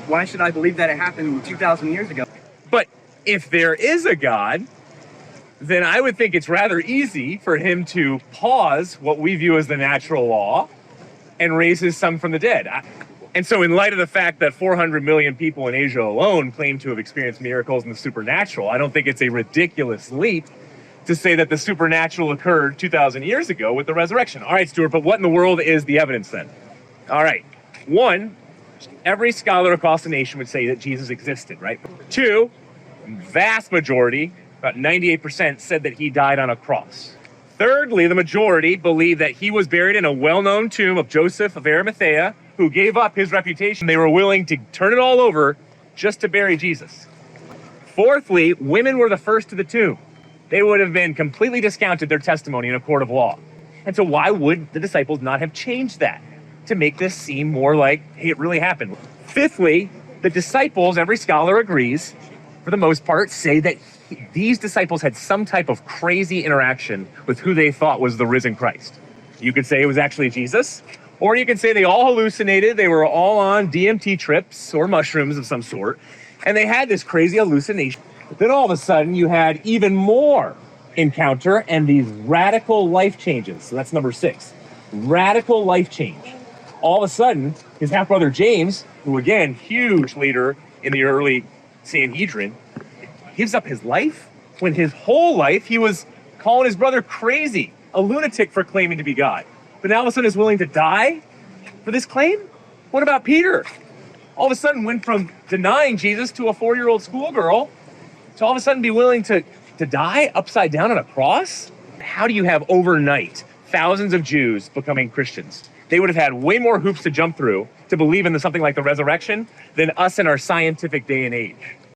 why should I believe that it happened 2,000 years ago? But if there is a God, then I would think it's rather easy for him to pause what we view as the natural law and raise his son from the dead. And so in light of the fact that 400 million people in Asia alone claim to have experienced miracles in the supernatural, I don't think it's a ridiculous leap to say that the supernatural occurred 2,000 years ago with the resurrection. All right, Stuart, but what in the world is the evidence then? All right, one, every scholar across the nation would say that Jesus existed, right? Two, vast majority, about 98%, said that he died on a cross. Thirdly, the majority believe that he was buried in a well-known tomb of Joseph of Arimathea, who gave up his reputation. They were willing to turn it all over just to bury Jesus. Fourthly, women were the first to the tomb. They would have been completely discounted their testimony in a court of law. And so why would the disciples not have changed that to make this seem more like, hey, it really happened? Fifthly, the disciples, every scholar agrees, for the most part, say that these disciples had some type of crazy interaction with who they thought was the risen Christ. You could say it was actually Jesus, or you could say they all hallucinated, they were all on DMT trips or mushrooms of some sort, and they had this crazy hallucination. But then all of a sudden you had even more encounter and these radical life changes. So that's number 6, radical life change. All of a sudden, his half-brother James, who again, huge leader in the early Sanhedrin, gives up his life when his whole life he was calling his brother crazy, a lunatic for claiming to be God. But now all of a sudden is willing to die for this claim? What about Peter? All of a sudden went from denying Jesus to a 4-year-old schoolgirl to all of a sudden be willing to die upside down on a cross? How do you have overnight thousands of Jews becoming Christians? They would have had way more hoops to jump through to believe in something like the resurrection than us in our scientific day and age.